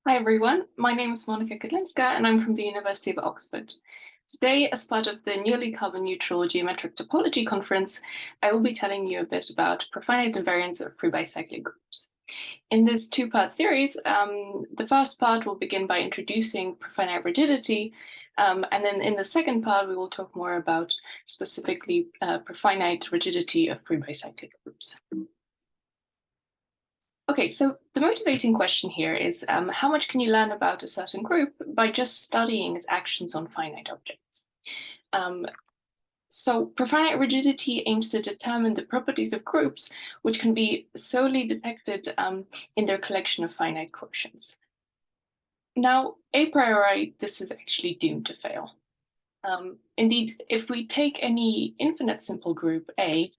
Hi everyone, my name is Monika Kudlinska and I'm from the University of Oxford. Today, as part of the newly carbon-neutral geometric topology conference, I will be telling you a bit about profinite invariants of free-by-cyclic groups. In this two-part series, the first part will begin by introducing profinite rigidity, and then in the second part, we will talk more about specifically profinite rigidity of free-by-cyclic groups. Okay, so the motivating question here is how much can you learn about a certain group by just studying its actions on finite objects? So profinite rigidity aims to determine the properties of groups, which can be solely detected in their collection of finite quotients. Now, a priori, this is actually doomed to fail. Indeed, if we take any infinite simple group A,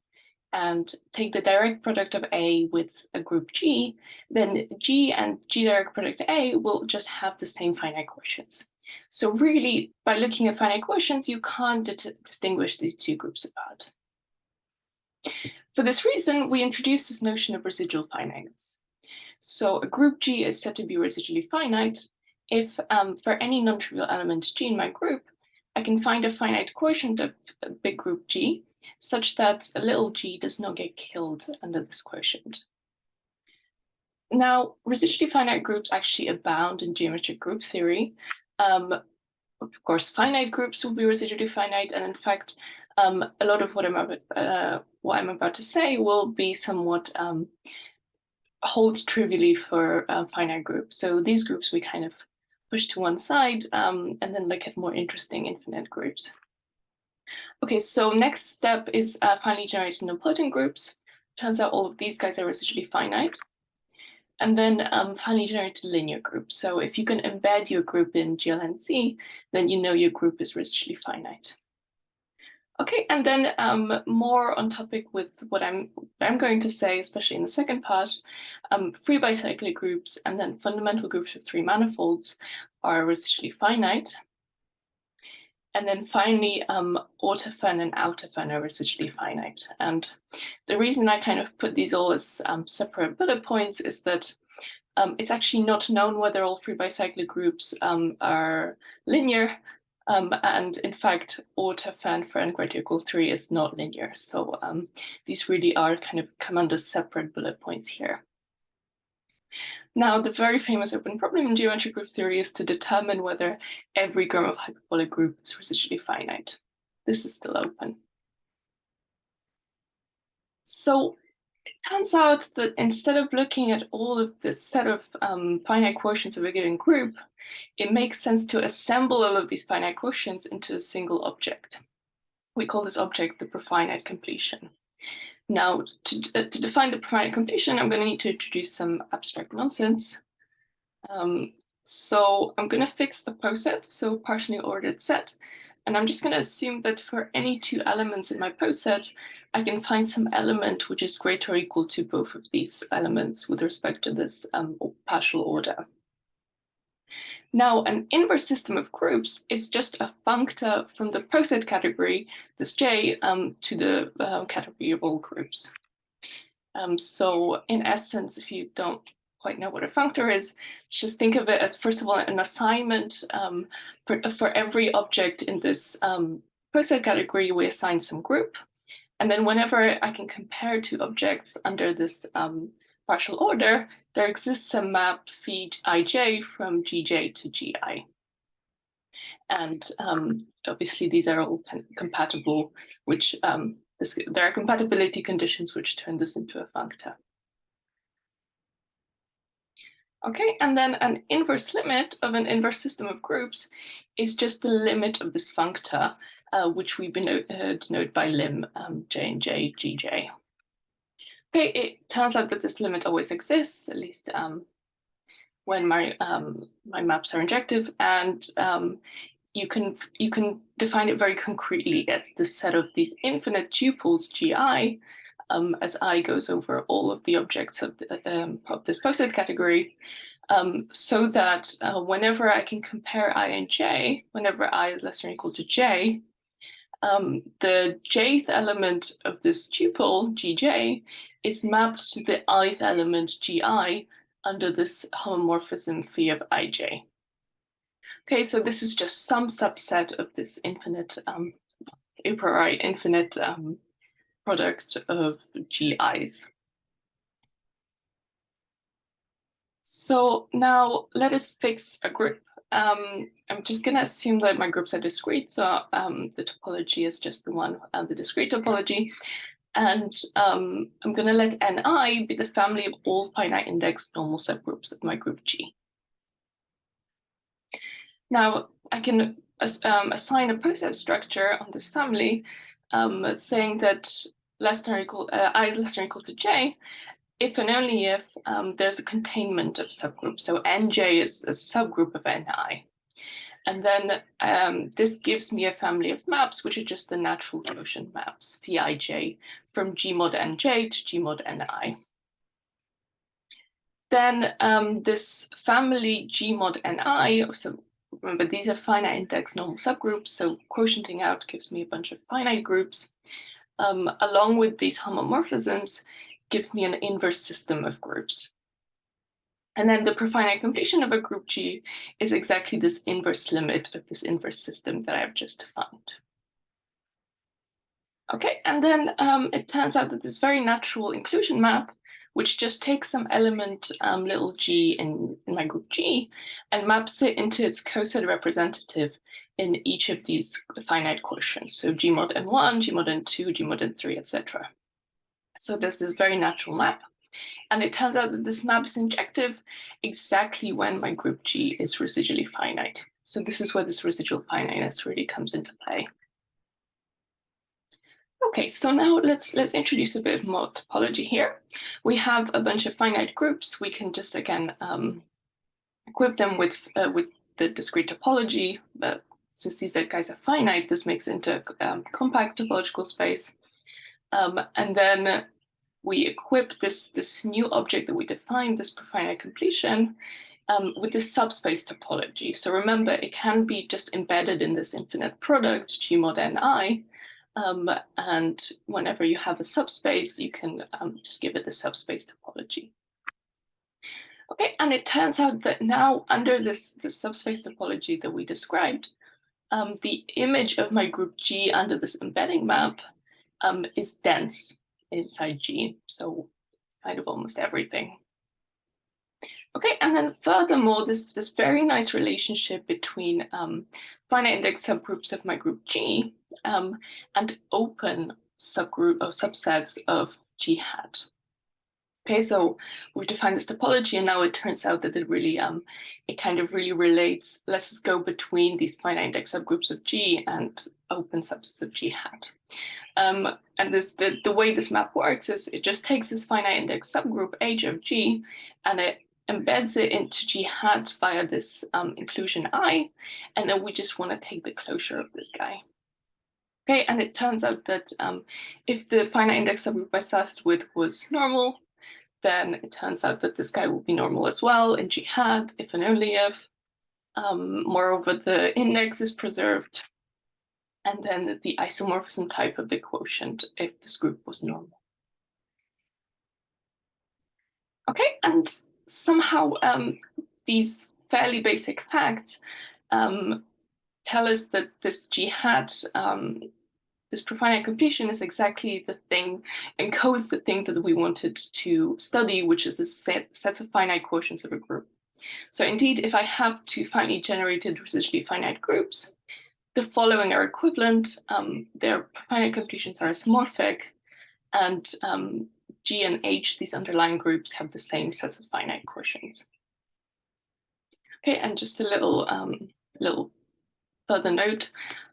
and take the direct product of A with a group G, then G and G direct product A will just have the same finite quotients. So really, by looking at finite quotients, you can't distinguish these two groups apart. For this reason, we introduce this notion of residual finiteness. So a group G is said to be residually finite if for any non-trivial element G in my group, I can find a finite quotient of a big group G such that a little g does not get killed under this quotient. Now, residually finite groups actually abound in geometric group theory. Of course, finite groups will be residually finite, and in fact, a lot of what I'm about to say will be somewhat hold trivially for finite groups. So these groups we kind of push to one side and then look at more interesting infinite groups. Okay, so next step is finally generating nilpotent groups. Turns out all of these guys are residually finite. And then finally generated linear groups. So if you can embed your group in GLNC, then you know your group is residually finite. Okay, and then more on topic with what I'm going to say, especially in the second part, free bicyclic groups and then fundamental groups of three manifolds are residually finite. And then finally, autofen and outofen are residually finite. And the reason I kind of put these all as separate bullet points is that it's actually not known whether all free bicyclic groups are linear. And in fact, autofen for n greater equal 3 is not linear. So these really are kind of come under separate bullet points here. Now, the very famous open problem in geometric group theory is to determine whether every Gromov hyperbolic group is residually finite. This is still open. So it turns out that instead of looking at all of this set of finite quotients of a given group, it makes sense to assemble all of these finite quotients into a single object. We call this object the profinite completion. Now, to define the profinite completion, I'm going to need to introduce some abstract nonsense. So I'm going to fix a poset, so partially ordered set, and I'm just going to assume that for any two elements in my poset, I can find some element which is greater or equal to both of these elements with respect to this partial order. Now, an inverse system of groups is just a functor from the poset category, this J, to the category of all groups. So in essence, if you don't quite know what a functor is, just think of it as, first of all, an assignment for every object in this poset category, we assign some group. And then whenever I can compare two objects under this partial order, there exists a map phi ij from gj to gi. And obviously these are all kind of compatible, which there are compatibility conditions which turn this into a functor. Okay, and then an inverse limit of an inverse system of groups is just the limit of this functor, which we denote by lim j and j, gj. Okay, it turns out that this limit always exists, at least when my maps are injective, and you can define it very concretely as the set of these infinite tuples gi, as I goes over all of the objects of this poset category, so that whenever I can compare I and j, whenever I is less than or equal to j, the jth element of this tuple, gj, is mapped to the ith element gi under this homomorphism phi of ij. Okay, so this is just some subset of this infinite, a priori infinite product of GIs. So now let us fix a group. I'm just going to assume that my groups are discrete. So the topology is just the one, the discrete topology. And I'm going to let Ni be the family of all finite index normal subgroups of my group G. Now I can assign a process structure on this family saying that less than or equal, I is less than or equal to J, if and only if there's a containment of subgroups. So Nj is a subgroup of Ni. And then this gives me a family of maps, which are just the natural quotient maps, Vij, from G mod Nj to G mod Ni. Then this family G mod Ni, so remember these are finite index normal subgroups, so quotienting out gives me a bunch of finite groups, along with these homomorphisms, gives me an inverse system of groups. And then the profinite completion of a group G is exactly this inverse limit of this inverse system that I've just defined. Okay, and then it turns out that this very natural inclusion map, which just takes some element little g in my group G and maps it into its coset representative in each of these finite quotients. So G mod N1, G mod N2, G mod N3, etc. So there's this very natural map. And it turns out that this map is injective exactly when my group G is residually finite. So this is where this residual finiteness really comes into play. Okay, so now let's introduce a bit more topology here. We have a bunch of finite groups. We can just again equip them with the discrete topology. But since these guys are finite, this makes it into a compact topological space. And then we equip this new object that we defined, this profinite completion, with this subspace topology. So remember, it can be just embedded in this infinite product, G mod Ni, and whenever you have a subspace, you can just give it the subspace topology. Okay, and it turns out that now under this subspace topology that we described, the image of my group G under this embedding map is dense inside G, so it's kind of almost everything. Okay, and then furthermore, this very nice relationship between finite index subgroups of my group G and open subgroup or subsets of G hat. Okay, so we've defined this topology, and now it turns out that it really it kind of really relates. Let's just go between these finite index subgroups of G and open subsets of G hat. And the way this map works is it just takes this finite index subgroup H of G and it embeds it into G hat via this inclusion I, and then we just want to take the closure of this guy. Okay, and it turns out that if the finite index subgroup I started with was normal, then it turns out that this guy will be normal as well in G hat, if and only if. Moreover, the index is preserved, and then the isomorphism type of the quotient if this group was normal. Okay, and somehow these fairly basic facts tell us that this G hat, this profinite completion is exactly the thing, encodes the thing that we wanted to study, which is the sets of finite quotients of a group. So indeed, if I have two finitely generated residually finite groups, the following are equivalent. Their profinite completions are isomorphic, and G and H, these underlying groups, have the same sets of finite quotients. Okay, and just a little further note,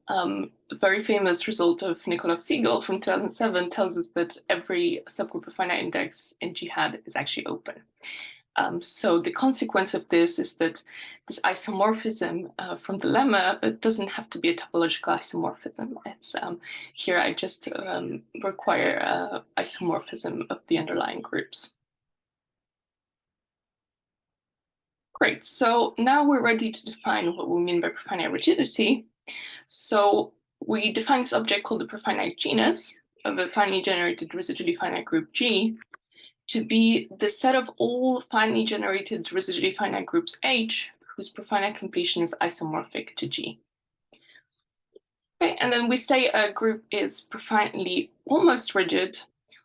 a very famous result of Nikolov Siegel from 2007 tells us that every subgroup of finite index in G hat is actually open. So the consequence of this is that this isomorphism from the lemma, it doesn't have to be a topological isomorphism. It's here I just require isomorphism of the underlying groups. Great, so now we're ready to define what we mean by profinite rigidity. So we define this object called the profinite genus of a finally generated residually finite group G. to be the set of all finely generated residually finite groups H whose profinite completion is isomorphic to G. Okay, and then we say a group is profinitely almost rigid,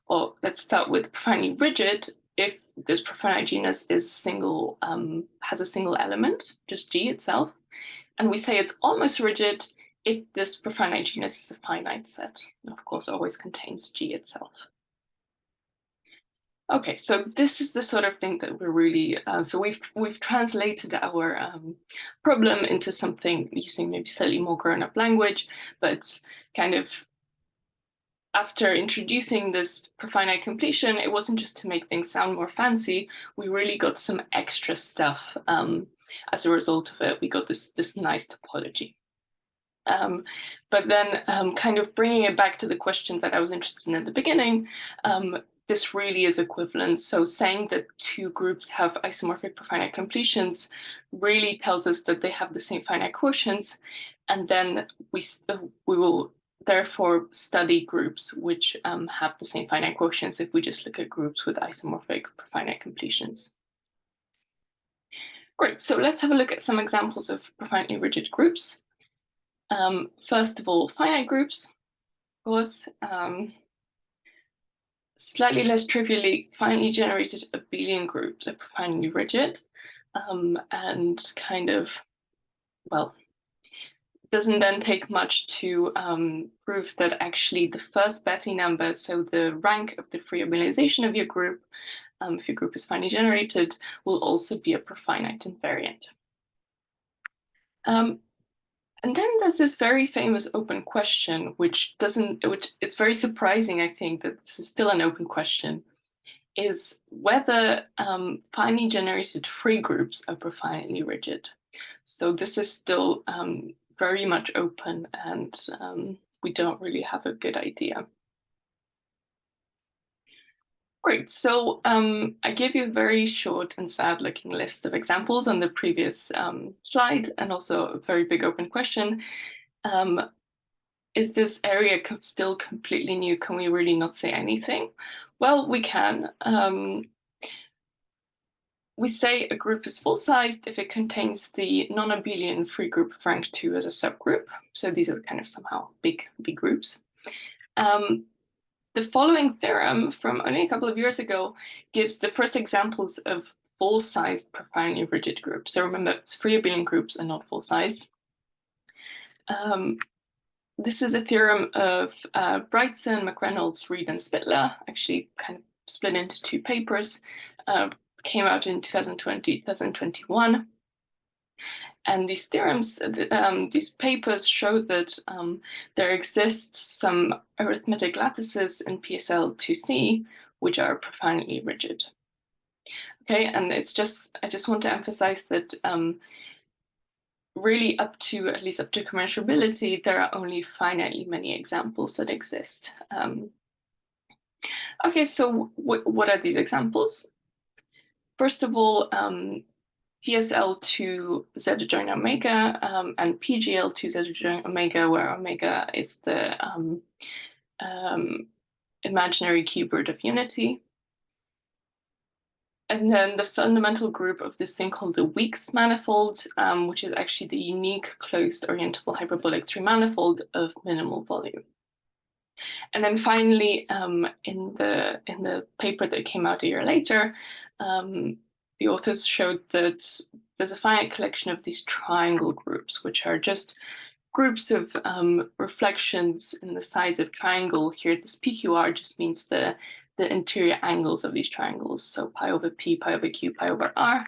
or let's start with profinely rigid if this profinite genus is single, has a single element, just G itself. And we say it's almost rigid if this profinite genus is a finite set, and of course always contains G itself. Okay, so this is the sort of thing that we're really, so we've translated our problem into something using maybe slightly more grown-up language, but kind of after introducing this profinite completion, it wasn't just to make things sound more fancy, we really got some extra stuff as a result of it. We got this nice topology. But then kind of bringing it back to the question that I was interested in at the beginning, this really is equivalent. So saying that two groups have isomorphic profinite completions really tells us that they have the same finite quotients, and then we will therefore study groups which have the same finite quotients if we just look at groups with isomorphic profinite completions. Great, so let's have a look at some examples of profinitely rigid groups. First of all, finite groups, of course. Slightly less trivially, finely generated abelian groups are profinely rigid, and kind of, well, doesn't then take much to prove that actually the first Betti number, so the rank of the free abelianization of your group, if your group is finely generated, will also be a profinite invariant. And then there's this very famous open question, which it's very surprising, I think, that this is still an open question, is whether finely generated free groups are profinitely rigid. So this is still very much open, and we don't really have a good idea. Great, so I gave you a very short and sad looking list of examples on the previous slide, and also a very big open question. Is this area still completely new? Can we really not say anything? Well, we can. We say a group is full-sized if it contains the non-abelian free group of rank 2 as a subgroup. So these are kind of somehow big groups. The following theorem from only a couple of years ago gives the first examples of full-sized profinely rigid groups. So remember, free abelian groups are not full-sized. This is a theorem of Brightson, McReynolds, Reed, and Spittler, actually kind of split into two papers, came out in 2020, 2021. And these theorems, these papers show that there exists some arithmetic lattices in PSL2C which are profinitely rigid. Okay, and I just want to emphasize that really at least up to commensurability, there are only finitely many examples that exist. Okay, so what are these examples? First of all, PSL2 Z adjoint omega and PGL2 Z adjoint omega, where omega is the imaginary cube root of unity. And then the fundamental group of this thing called the Weeks manifold, which is actually the unique closed orientable hyperbolic 3 manifold of minimal volume. And then finally, in the paper that came out a year later, the authors showed that there's a finite collection of these triangle groups, which are just groups of reflections in the sides of triangle. Here, this PQR just means the interior angles of these triangles. So pi over P, pi over Q, pi over R.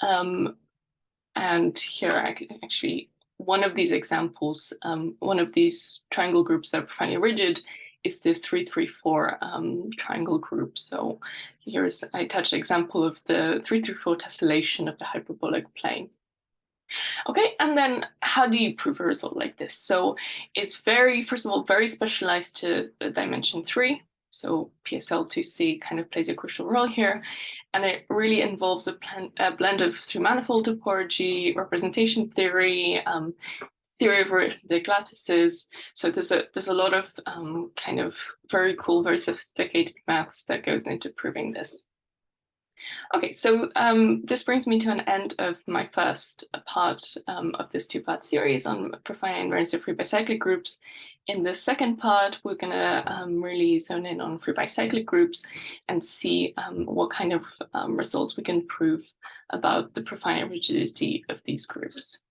And here, actually, one of these examples, one of these triangle groups that are profinely rigid is the 334 triangle group. So here's, I touched an example of the 334 tessellation of the hyperbolic plane. Okay, and then how do you prove a result like this? So it's first of all, very specialized to dimension 3. So PSL2C kind of plays a crucial role here. And it really involves a blend of 3 manifold topology, representation theory, theory of arithmetic lattices. So there's a lot of kind of very cool, very sophisticated maths that goes into proving this. Okay, so this brings me to an end of my first part of this two-part series on profinite invariants of free-by-cyclic groups. In the second part, we're going to really zone in on free-by-cyclic groups and see what kind of results we can prove about the profinite rigidity of these groups.